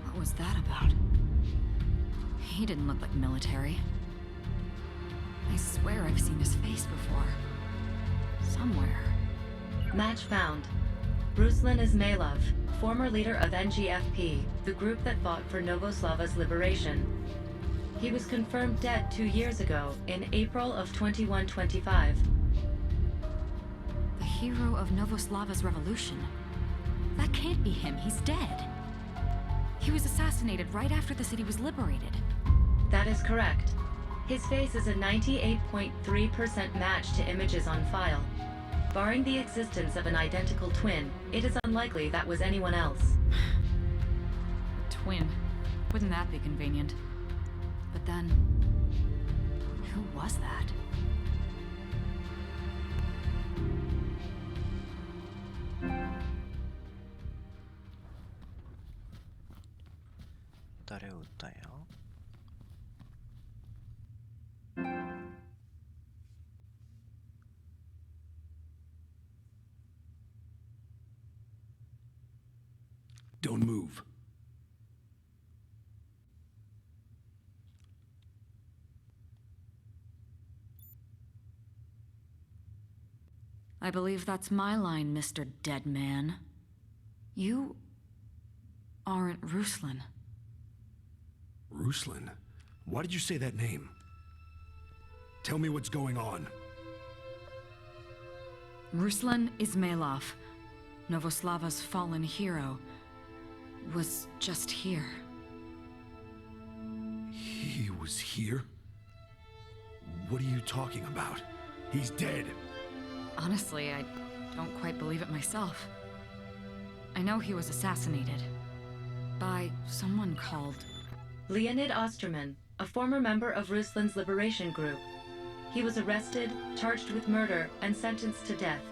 What was that about? He didn't look like military. I swear I've seen his face before. Somewhere. Match found. Ruslan Ismailov, former leader of NGFP, the group that fought for Novoslava's liberation. He was confirmed dead 2 years ago, in April of 2125. The hero of Novoslava's revolution. That can't be him. He's dead. He was assassinated right after the city was liberated. That is correct. His face is a 98.3% match to images on file. Barring the existence of an identical twin, it is unlikely that was anyone else. A twin. Wouldn't that be convenient? But then, who was that? 誰を撃ったんや。Don't move. I believe that's my line, Mr. Dead Man. You aren't Ruslan. Ruslan? Why did you say that name? Tell me what's going on. Ruslan Ismailov, Novoslava's fallen hero, was just here. He was here? What are you talking about? He's dead. Honestly, I don't quite believe it myself. I know he was assassinated by someone called Leonid Osterman, a former member of Ruslan's liberation group. He was arrested, charged with murder, and sentenced to death.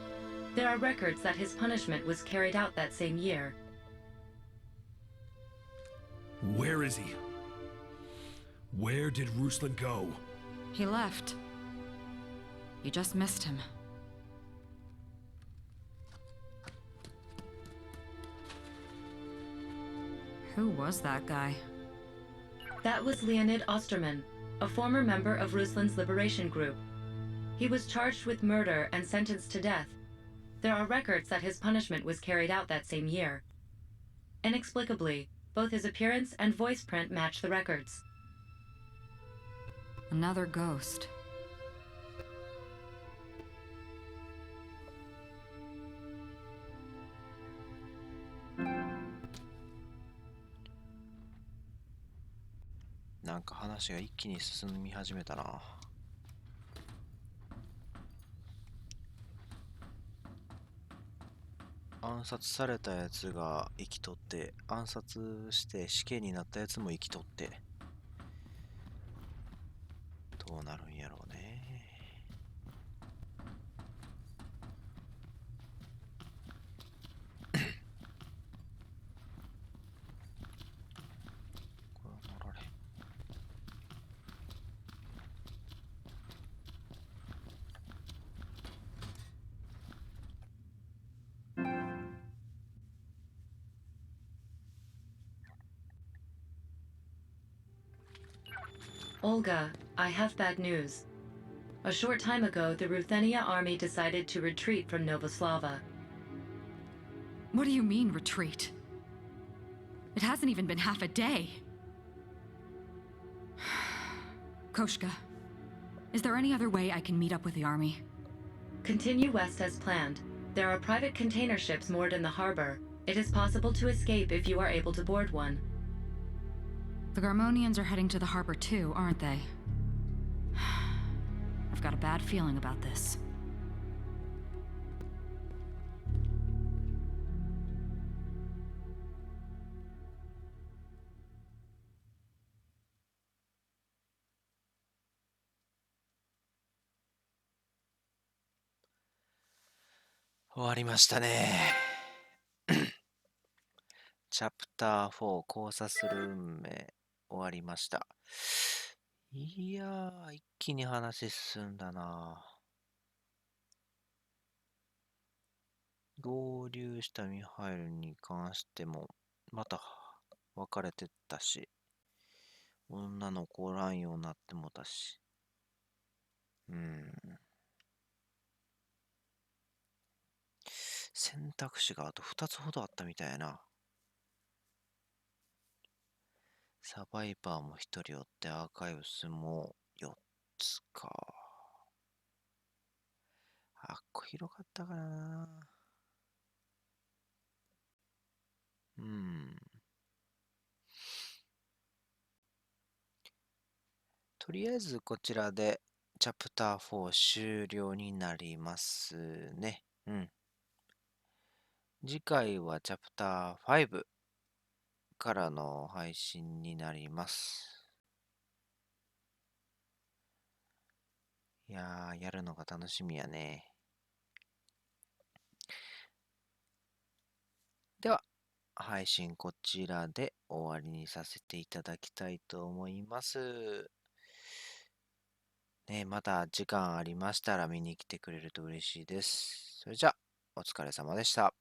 There are records that his punishment was carried out that same year. Where is he? Where did Ruslan go? He left. You just missed him. Who was that guy? That was Leonid Osterman, a former member of Ruslan's liberation group. He was charged with murder and sentenced to death. There are records that his punishment was carried out that same year. Inexplicably, both his appearance and voice print match the records. Another ghost.なんか話が一気に進み始めたな。暗殺されたやつが生きとって、暗殺して死刑になったやつも生きとって、どうなるんやろうね。これ乗られ。Olga, I have bad news. A short time ago, the Ruthenia army decided to retreat from Novoslava. What do you mean, retreat? It hasn't even been half a day. Koshka, is there any other way I can meet up with the army? Continue west as planned. There are private container ships moored in the harbor. It is possible to escape if you are able to board one. The Garmonians are heading to the harbor too, aren't they? I've got a bad feeling about this.終わりましたね。チャプター4交差する運命終わりました。いやー、一気に話進んだな。合流したミハイルに関してもまた別れてったし、女の子おらんようになってもたし、選択肢があと2つほどあったみたいやな。サバイバーも1人おってアーカイブスも4つか。あっこ広かったからな。とりあえずこちらでチャプター4終了になりますね。次回はチャプター5からの配信になります。いやー、やるのが楽しみやね。では、配信こちらで終わりにさせていただきたいと思います。ね、また時間ありましたら見に来てくれると嬉しいです。それじゃあ、お疲れ様でした。